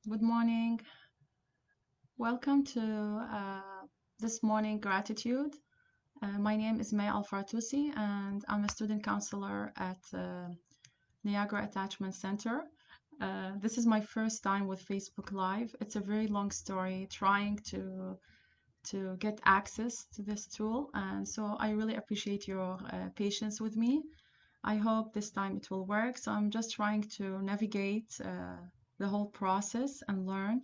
Good morning. Welcome to this morning gratitude. My name is May Al-Fartusi and I'm a student counselor at Niagara Attachment Center. This is my first time with Facebook Live. It's a very long story trying to get access to this tool, and so I really appreciate your patience with me. I hope this time it will work. So I'm just trying to navigate the whole process and learn.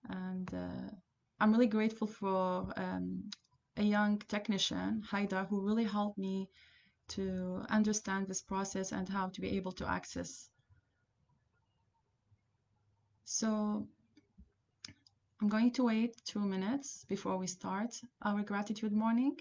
And I'm really grateful for a young technician, Haida, who really helped me to understand this process and how to be able to access. So I'm going to wait 2 minutes before we start our gratitude morning.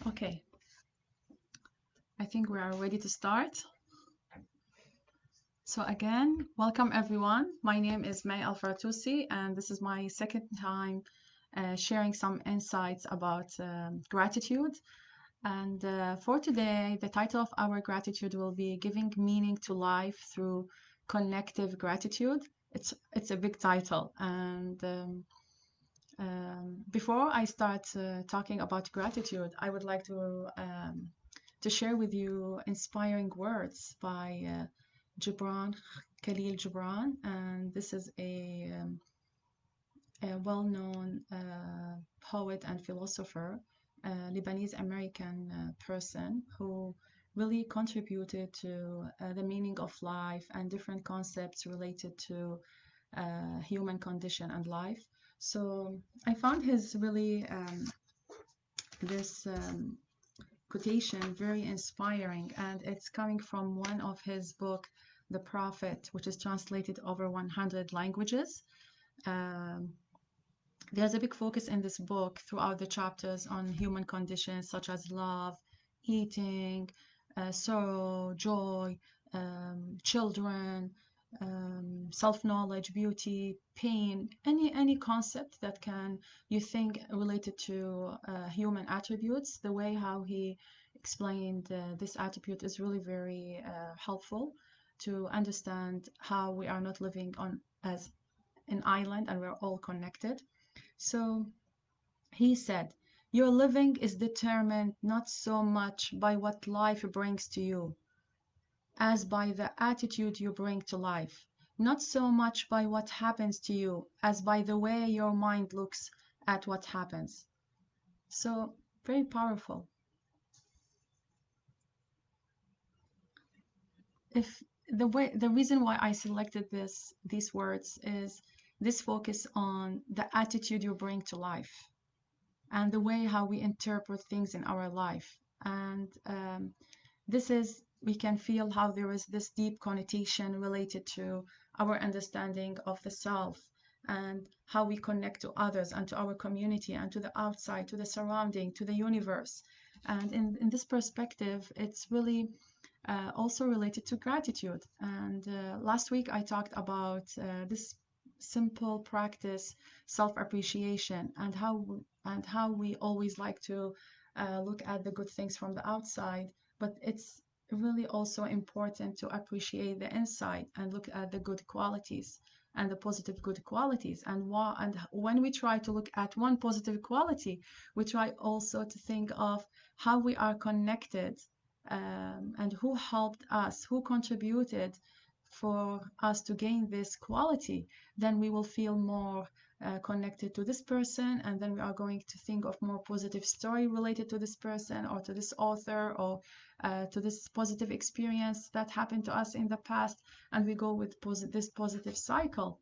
Okay, I think we are ready to start. So again, welcome everyone. My name is May Al-Fartusi, and this is my second time sharing some insights about gratitude. And for today, the title of our gratitude will be Giving Meaning to Life Through Connective Gratitude. It's a big title. And before I start talking about gratitude, I would like to share with you inspiring words by Gibran, Khalil Gibran. And this is a well-known poet and philosopher, Lebanese American person who really contributed to the meaning of life and different concepts related to human condition and life. So I found his really this quotation very inspiring, and it's coming from one of his book, The Prophet, which is translated over 100 languages. Um, there's a big focus in this book throughout the chapters on human conditions such as love, eating, sorrow, joy, children, self-knowledge, beauty, pain, any concept that can you think related to human attributes, the way how he explained this attribute is really very helpful to understand how we are not living on as an island and we're all connected. So he said, your living is determined not so much by what life brings to you as by the attitude you bring to life, not so much by what happens to you as by the way your mind looks at what happens. So, very powerful. If the reason why I selected these words is this focus on the attitude you bring to life and the way how we interpret things in our life. And this is, we can feel how there is this deep connotation related to our understanding of the self and how we connect to others and to our community and to the outside, to the surrounding, to the universe. And in this perspective, it's really also related to gratitude. And last week I talked about this simple practice, self-appreciation, and how we always like to look at the good things from the outside, but it's really also important to appreciate the inside and look at the good qualities and the positive good qualities. And when we try to look at one positive quality, we try also to think of how we are connected, and who helped us, who contributed for us to gain this quality. Then we will feel more connected to this person, and then we are going to think of more positive story related to this person or to this author or to this positive experience that happened to us in the past, and we go with this positive cycle.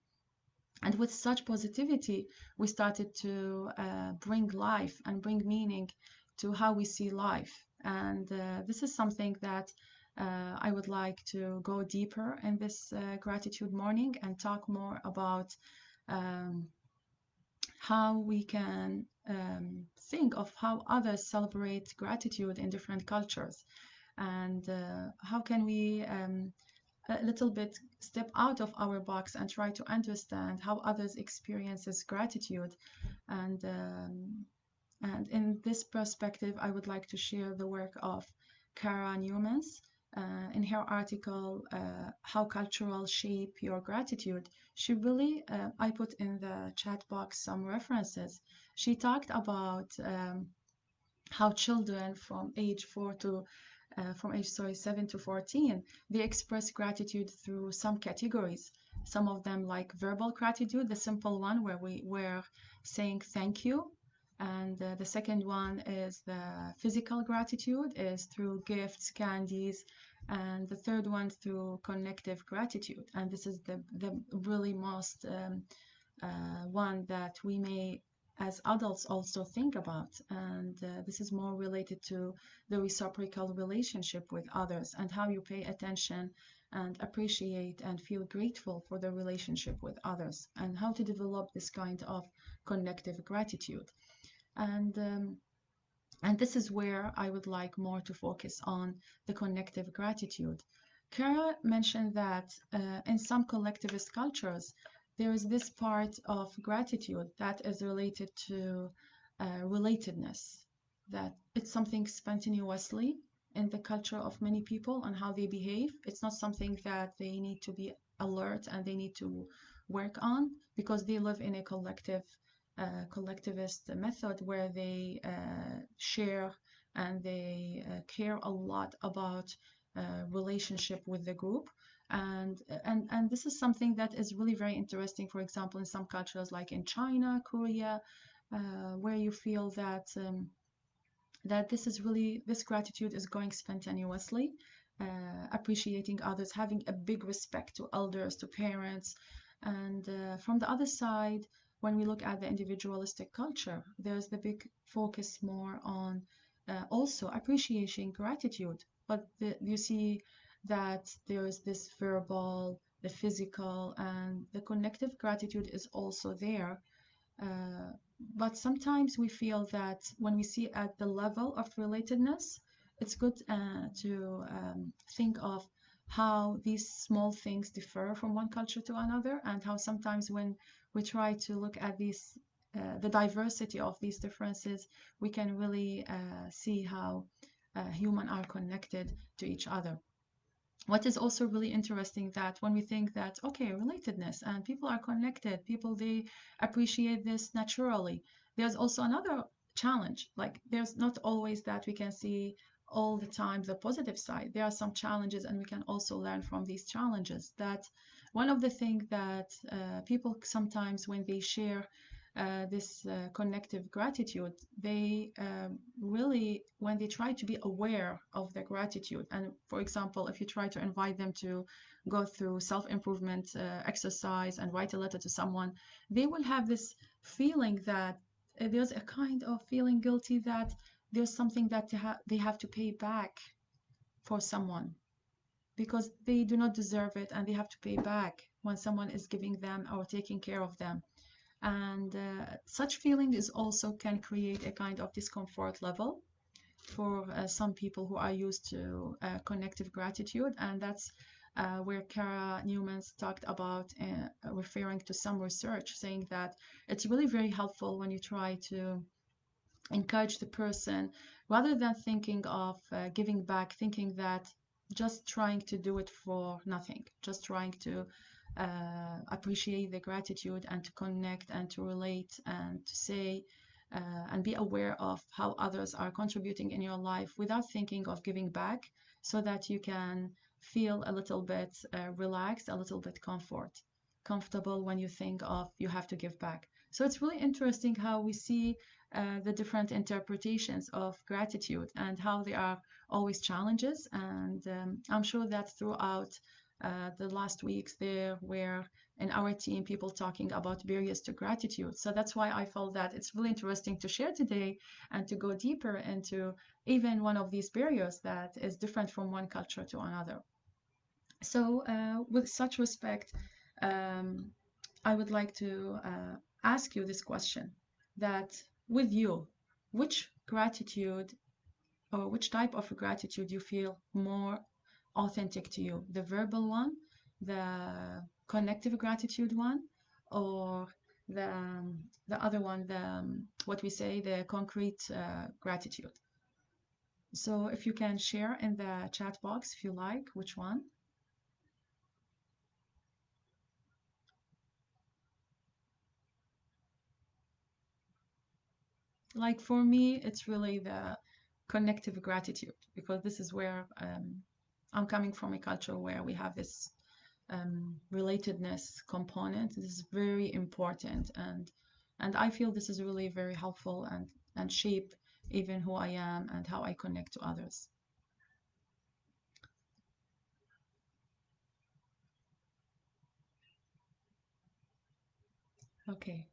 And with such positivity, we started to bring life and bring meaning to how we see life. And this is something that I would like to go deeper in this gratitude morning and talk more about um, how we can think of how others celebrate gratitude in different cultures, and how can we a little bit step out of our box and try to understand how others experiences gratitude. And in this perspective, I would like to share the work of Kara Newmans. In her article, How Cultural Shape Your Gratitude, she really, I put in the chat box some references. She talked about how children from age 7 to 14, they express gratitude through some categories. Some of them like verbal gratitude, the simple one where we're saying thank you. And the second one is the physical gratitude, is through gifts, candies. And the third one through connective gratitude. And this is the really most one that we may as adults also think about. And this is more related to the reciprocal relationship with others and how you pay attention and appreciate and feel grateful for the relationship with others, and how to develop this kind of connective gratitude. And this is where I would like more to focus on the connective gratitude. Kara mentioned that in some collectivist cultures, there is this part of gratitude that is related to relatedness, that it's something spontaneously in the culture of many people and how they behave. It's not something that they need to be alert and they need to work on because they live in a collectivist method where they share and they care a lot about relationship with the group. And this is something that is really very interesting, for example, in some cultures like in China, Korea, where you feel that this gratitude is going spontaneously, appreciating others, having a big respect to elders, to parents. And from the other side, when we look at the individualistic culture, there's the big focus more on also appreciating gratitude. But you see that there is this verbal, the physical, and the connective gratitude is also there. uh, but sometimes we feel that when we see at the level of relatedness, it's good to think of how these small things differ from one culture to another, and how sometimes when we try to look at the diversity of these differences, we can really see how human are connected to each other. What is also really interesting that when we think that, okay, relatedness and people are connected, people, they appreciate this naturally. There's also another challenge. Like there's not always that we can see all the time the positive side. There are some challenges, and we can also learn from these challenges. That one of the things that people sometimes when they share this connective gratitude, they really, when they try to be aware of the gratitude, and for example, if you try to invite them to go through self-improvement exercise and write a letter to someone, they will have this feeling that there's a kind of feeling guilty that there's something that they have to pay back for someone because they do not deserve it, and they have to pay back when someone is giving them or taking care of them. And such feeling is also can create a kind of discomfort level for some people who are used to connective gratitude. And that's where Kara Newman's talked about referring to some research saying that it's really very helpful when you try to encourage the person rather than thinking of giving back, thinking that just trying to do it for nothing, just trying to appreciate the gratitude and to connect and to relate and to say and be aware of how others are contributing in your life without thinking of giving back, so that you can feel a little bit relaxed, a little bit comfortable when you think of you have to give back. So it's really interesting how we see the different interpretations of gratitude and how there are always challenges. And I'm sure that throughout the last weeks there were in our team people talking about barriers to gratitude. So that's why I felt that it's really interesting to share today and to go deeper into even one of these barriers that is different from one culture to another. So with such respect, um, I would like to ask you this question, that with you, which gratitude or which type of gratitude you feel more authentic to you? The verbal one, the connective gratitude one, or the other one, the what we say, the concrete gratitude? So if you can share in the chat box if you like, which one? Like for me, it's really the connective gratitude, because this is where I'm coming from a culture where we have this relatedness component. This is very important, and I feel this is really very helpful and shape even who I am and how I connect to others. Okay.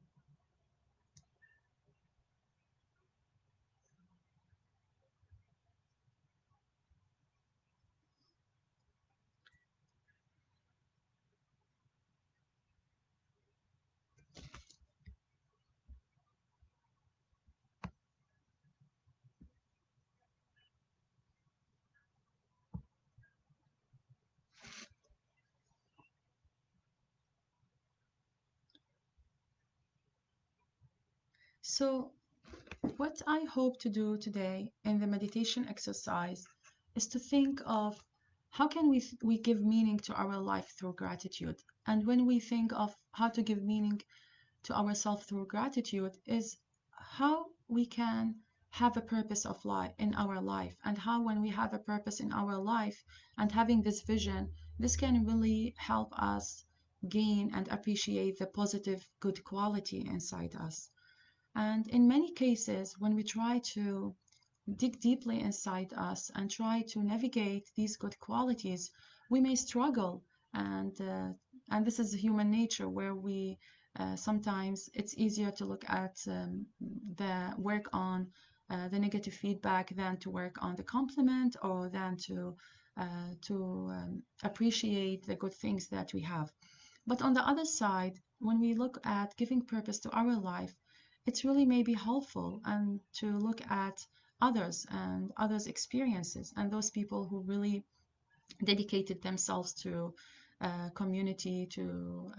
So what I hope to do today in the meditation exercise is to think of how can we give meaning to our life through gratitude. And when we think of how to give meaning to ourselves through gratitude, is how we can have a purpose of life in our life, and how when we have a purpose in our life and having this vision, this can really help us gain and appreciate the positive good quality inside us. And in many cases, when we try to dig deeply inside us and try to navigate these good qualities, we may struggle. And this is human nature, where we sometimes it's easier to look at the work on the negative feedback than to work on the compliment, or than to appreciate the good things that we have. But on the other side, when we look at giving purpose to our life, it's really maybe helpful and to look at others and others' experiences, and those people who really dedicated themselves to community, to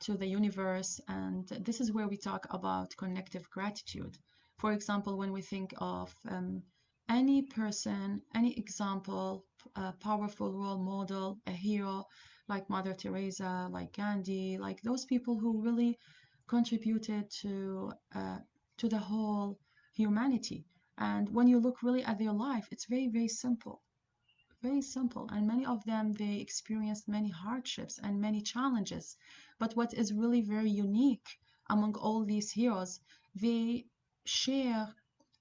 the universe. And this is where we talk about connective gratitude. For example, when we think of any person, any example, a powerful role model, a hero like Mother Teresa, like Gandhi, like those people who really contributed to the whole humanity. And when you look really at their life, it's very, very simple, very simple. And many of them, they experienced many hardships and many challenges. But what is really very unique among all these heroes, they share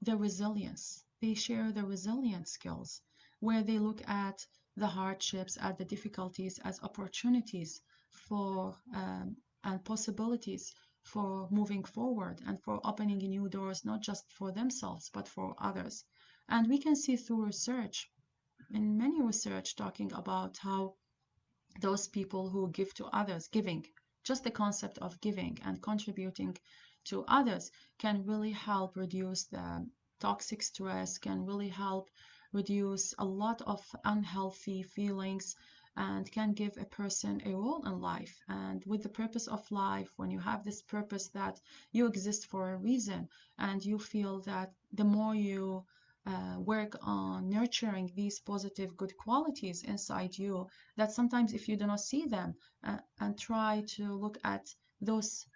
the resilience. They share the resilient skills, where they look at the hardships, at the difficulties as opportunities for and possibilities for moving forward and for opening new doors, not just for themselves, but for others. And we can see through research, in many research, talking about how those people who give to others, giving, just the concept of giving and contributing to others, can really help reduce the toxic stress, can really help reduce a lot of unhealthy feelings, and can give a person a role in life. And with the purpose of life, when you have this purpose that you exist for a reason, and you feel that the more you work on nurturing these positive good qualities inside you, that sometimes if you do not see them, and try to look at those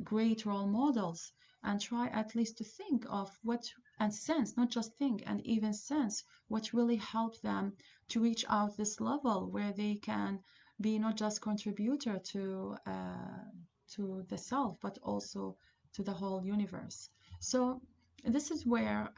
great role models, and try at least to think of what, and sense, not just think, and even sense what really helped them to reach out this level where they can be not just contributor to the self, but also to the whole universe. So this is where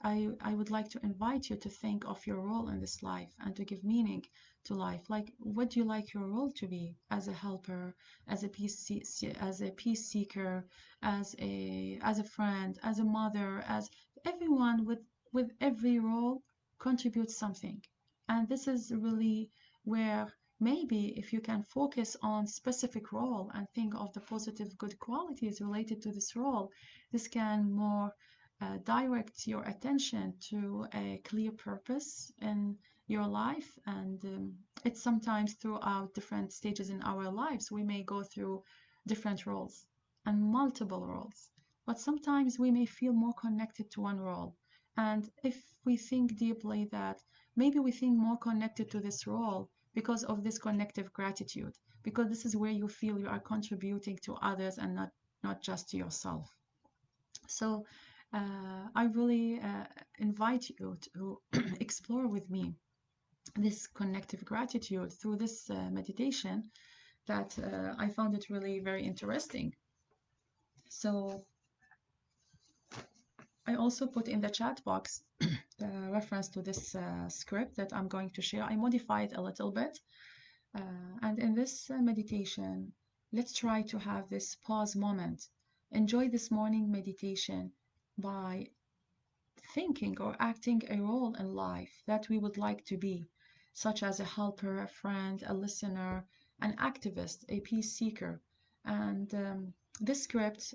I would like to invite you to think of your role in this life and to give meaning to life. Like, what do you like your role to be, as a helper, as as a peace seeker, as a friend, as a mother, as everyone with every role contributes something. And this is really where maybe if you can focus on specific role and think of the positive good qualities related to this role, this can more direct your attention to a clear purpose in your life. And it's sometimes throughout different stages in our lives, we may go through different roles and multiple roles, but sometimes we may feel more connected to one role. And if we think deeply, that maybe we think more connected to this role because of this connective gratitude, because this is where you feel you are contributing to others and not just to yourself. So I really invite you to explore with me this connective gratitude through this meditation, that I found it really very interesting. So I also put in the chat box the reference to this script that I'm going to share. I modified a little bit. And in this meditation, let's try to have this pause moment. Enjoy this morning meditation by thinking or acting a role in life that we would like to be, such as a helper, a friend, a listener, an activist, a peace seeker. And this script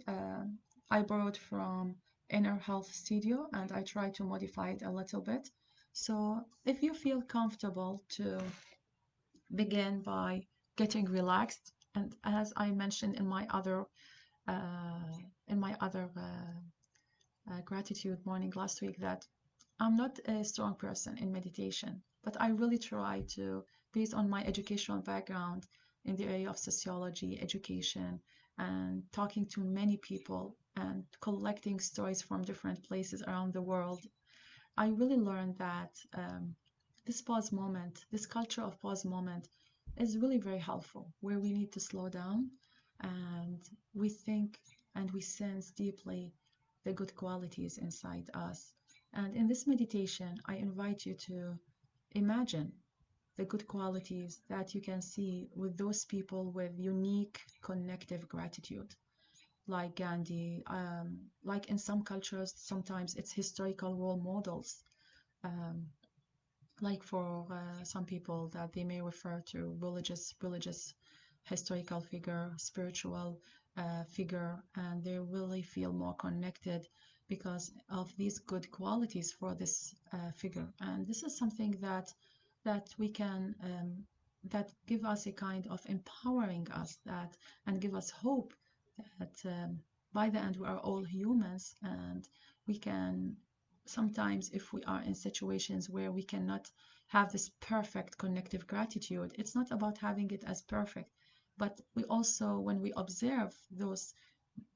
I borrowed from Inner Health Studio, and I try to modify it a little bit. So if you feel comfortable to begin by getting relaxed, and as I mentioned in my other uh, gratitude morning last week, that I'm not a strong person in meditation, but I really try to, based on my educational background in the area of sociology, education, and talking to many people and collecting stories from different places around the world, I really learned that this pause moment, this culture of pause moment, is really very helpful, where we need to slow down and we think and we sense deeply the good qualities inside us. And in this meditation, I invite you to imagine the good qualities that you can see with those people with unique connective gratitude, like Gandhi, like in some cultures, sometimes it's historical role models. Um, like for some people, that they may refer to religious historical figure, spiritual figure, and they really feel more connected because of these good qualities for this figure. And this is something that we can that give us a kind of empowering us, that and give us hope that by the end we are all humans, and we can sometimes if we are in situations where we cannot have this perfect connective gratitude, it's not about having it as perfect, but we also, when we observe those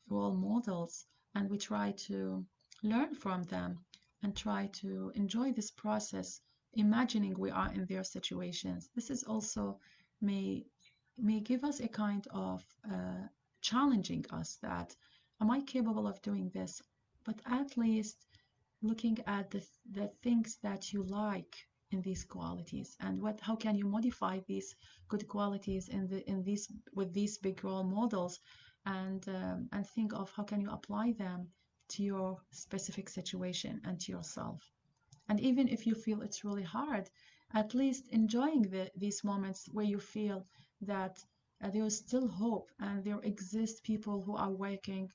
role models and we try to learn from them and try to enjoy this process, imagining we are in their situations, this is also may may give us a kind of challenging us that, am I capable of doing this? But at least looking at the things that you like in these qualities, and what, how can you modify these good qualities in these, with these big role models, and think of how can you apply them to your specific situation and to yourself. And even if you feel it's really hard, at least enjoying these moments where you feel that there is still hope and there exist people who are working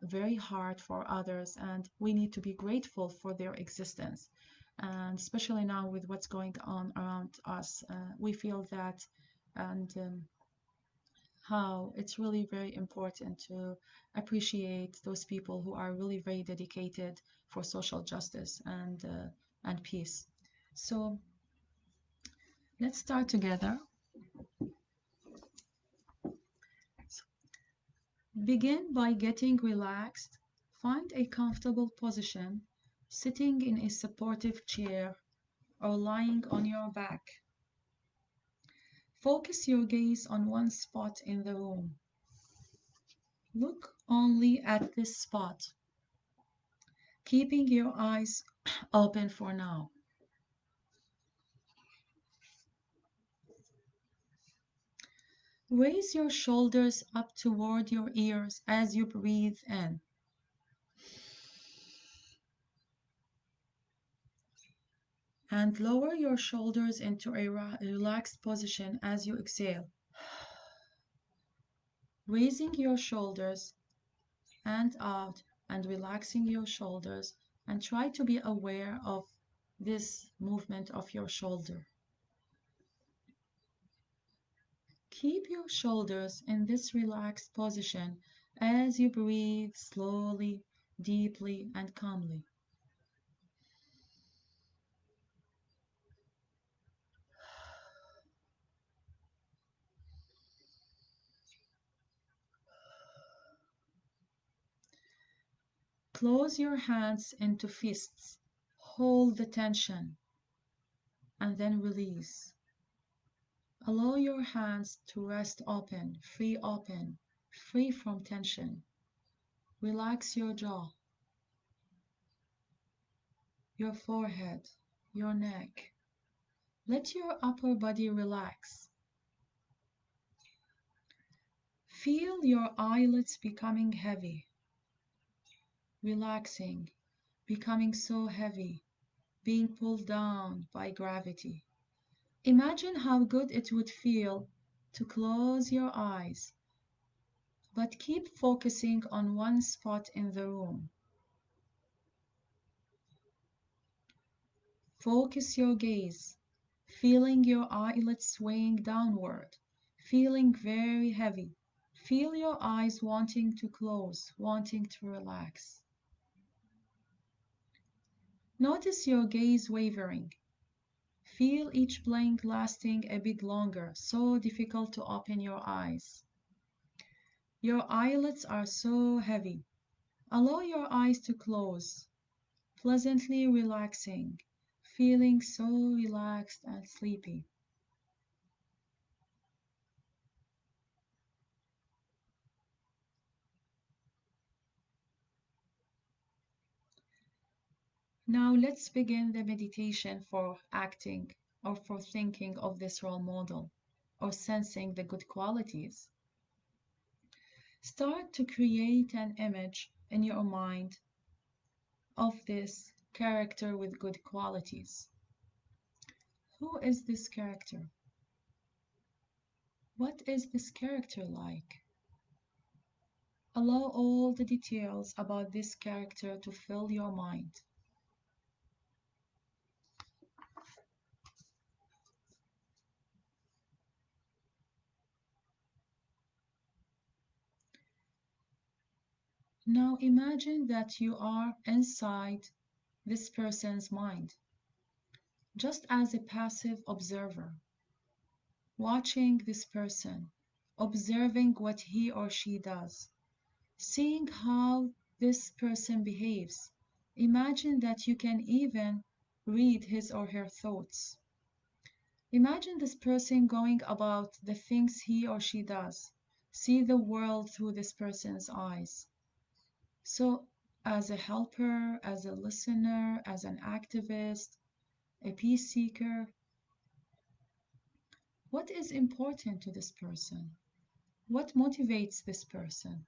very hard for others, and we need to be grateful for their existence. And especially now with what's going on around us, we feel that, and how it's really very important to appreciate those people who are really very dedicated for social justice and peace. So let's start together. So begin by getting relaxed. Find a comfortable position, sitting in a supportive chair or lying on your back. Focus your gaze on one spot in the room. Look only at this spot, keeping your eyes open for now. Raise your shoulders up toward your ears as you breathe in. And lower your shoulders into a relaxed position as you exhale. Raising your shoulders and out and relaxing your shoulders, and try to be aware of this movement of your shoulder. Keep your shoulders in this relaxed position as you breathe slowly, deeply, and calmly. Close your hands into fists. Hold the tension and then release. Allow your hands to rest open, free from tension. Relax your jaw, your forehead, your neck. Let your upper body relax. Feel your eyelids becoming heavy, relaxing, becoming so heavy, being pulled down by gravity. Imagine how good it would feel to close your eyes, but keep focusing on one spot in the room. Focus your gaze, feeling your eyelids swaying downward, feeling very heavy. Feel your eyes wanting to close, wanting to relax. Notice your gaze wavering. Feel each blink lasting a bit longer, so difficult to open your eyes. Your eyelids are so heavy. Allow your eyes to close, pleasantly relaxing, feeling so relaxed and sleepy. Now let's begin the meditation for acting or for thinking of this role model or sensing the good qualities. Start to create an image in your mind of this character with good qualities. Who is this character? What is this character like? Allow all the details about this character to fill your mind. Now imagine that you are inside this person's mind, just as a passive observer, watching this person, observing what he or she does, seeing how this person behaves. Imagine that you can even read his or her thoughts. Imagine this person going about the things he or she does. See the world through this person's eyes. So, as a helper, as a listener, as an activist, a peace seeker, what is important to this person? What motivates this person?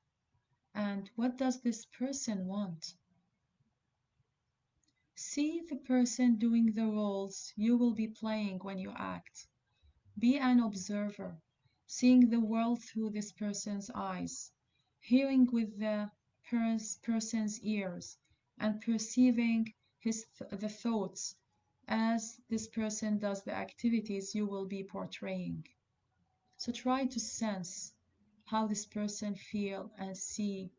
And what does this person want? See the person doing the roles you will be playing when you act. Be an observer, seeing the world through this person's eyes, hearing with the person's ears, and perceiving the thoughts as this person does the activities you will be portraying. So try to sense how this person feel and see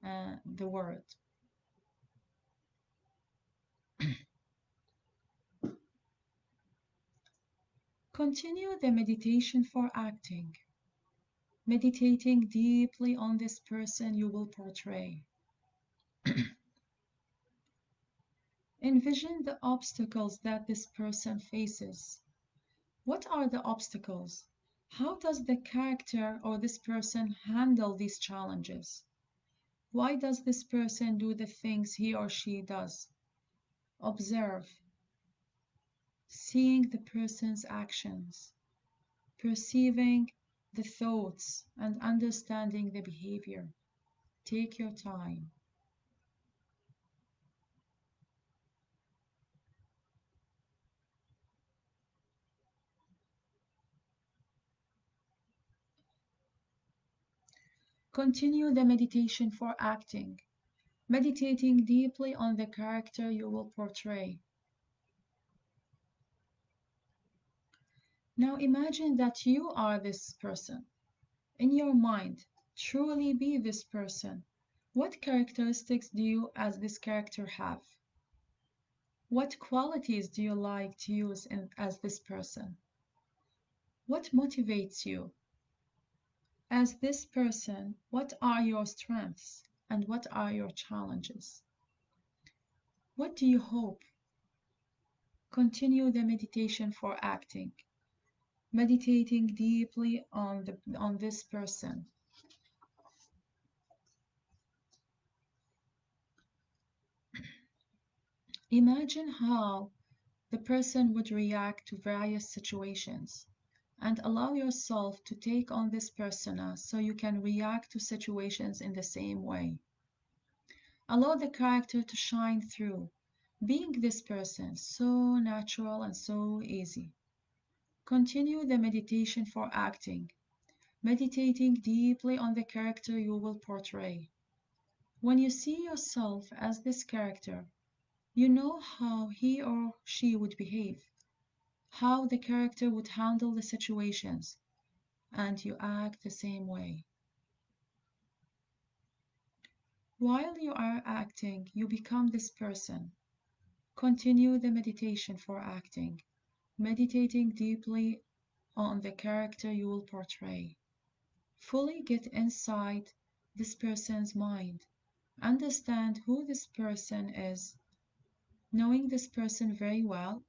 the world. Continue the meditation for acting, meditating deeply on this person you will portray. Envision the obstacles that this person faces. What are the obstacles? How does the character or this person handle these challenges? Why does this person do the things he or she does? Observe, seeing the person's actions, perceiving the thoughts, and understanding the behavior. Take your time. Continue the meditation for acting, meditating deeply on the character you will portray. Now imagine that you are this person. In your mind, truly be this person. What characteristics do you as this character have? What qualities do you like to use as this person? What motivates you? As this person, what are your strengths and what are your challenges? What do you hope? Continue the meditation for acting, meditating deeply on this person. Imagine how the person would react to various situations, and allow yourself to take on this persona so you can react to situations in the same way. Allow the character to shine through, being this person so natural and so easy. Continue the meditation for acting, meditating deeply on the character you will portray. When you see yourself as this character, you know how he or she would behave, how the character would handle the situations, and you act the same way. While you are acting, you become this person. Continue the meditation for acting, meditating deeply on the character you will portray. Fully get inside this person's mind. Understand who this person is, knowing this person very well,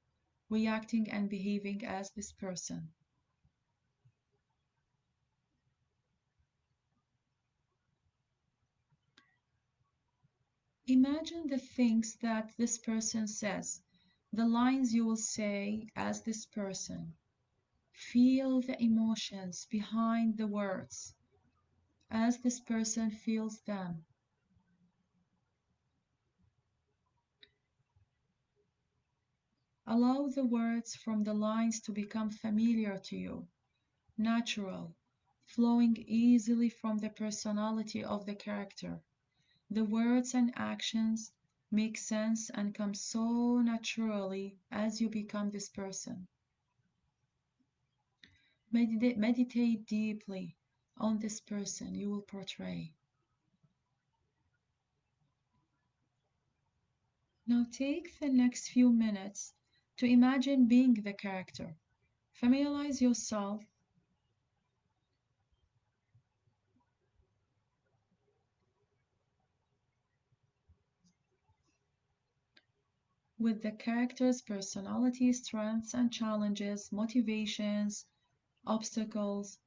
reacting and behaving as this person. Imagine the things that this person says, the lines you will say as this person. Feel the emotions behind the words as this person feels them. Allow the words from the lines to become familiar to you, natural, flowing easily from the personality of the character. The words and actions make sense and come so naturally as you become this person. Meditate deeply on this person you will portray. Now take the next few minutes to imagine being the character. Familiarize yourself with the character's personality, strengths and challenges, motivations, obstacles,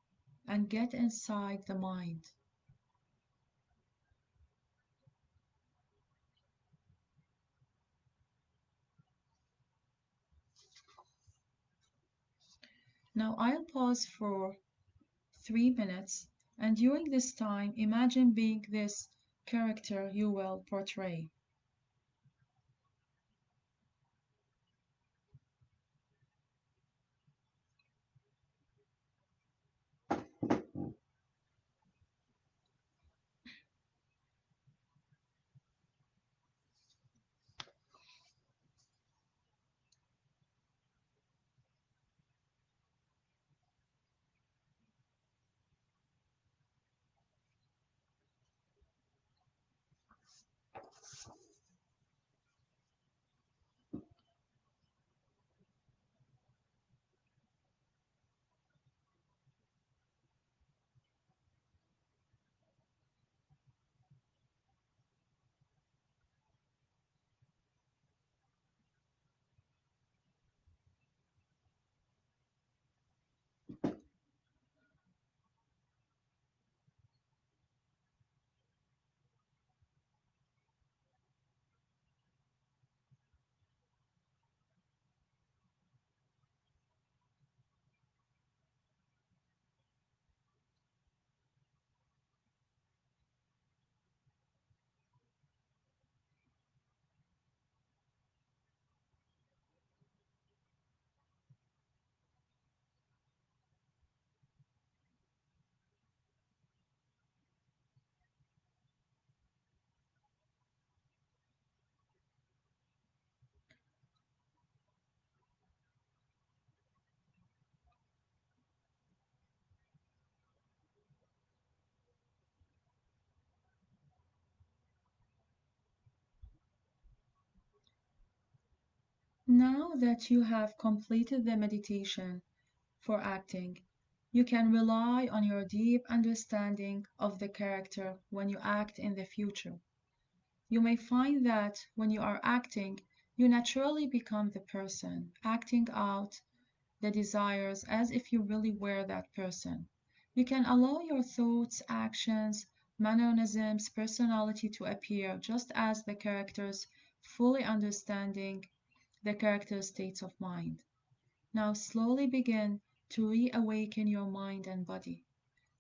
and get inside the mind. Now I'll pause for 3 minutes, and during this time, imagine being this character you will portray. Now that you have completed the meditation for acting, you can rely on your deep understanding of the character when you act in the future. You may find that when you are acting, you naturally become the person, acting out the desires as if you really were that person. You can allow your thoughts, actions, mannerisms, personality to appear just as the characters, fully understanding the character's states of mind. Now slowly begin to reawaken your mind and body,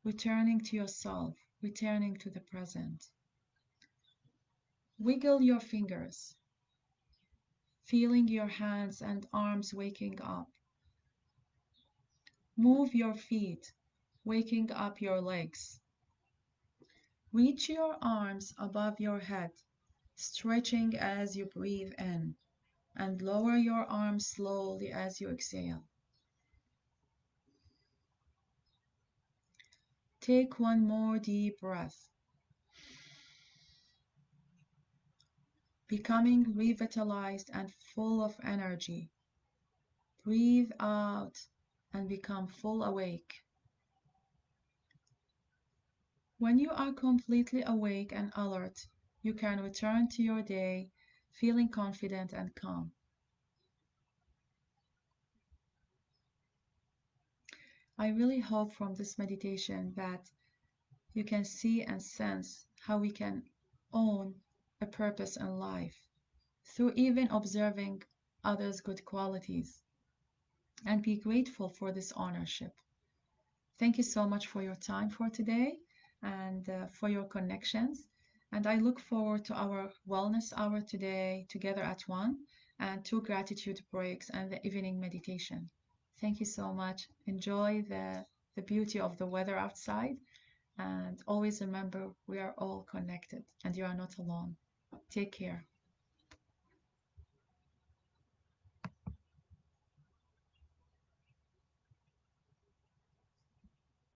returning to yourself, returning to the present. Wiggle your fingers, feeling your hands and arms waking up. Move your feet, waking up your legs. Reach your arms above your head, stretching as you breathe in, and lower your arms slowly as you exhale. Take one more deep breath, becoming revitalized and full of energy. Breathe out and become full awake. When you are completely awake and alert, you can return to your day feeling confident and calm. I really hope from this meditation that you can see and sense how we can own a purpose in life through even observing others' good qualities and be grateful for this ownership. Thank you so much for your time for today and for your connections. And I look forward to our wellness hour today together at 1 and 2 gratitude breaks and the evening meditation. Thank you so much. Enjoy the beauty of the weather outside. And always remember, we are all connected and you are not alone. Take care.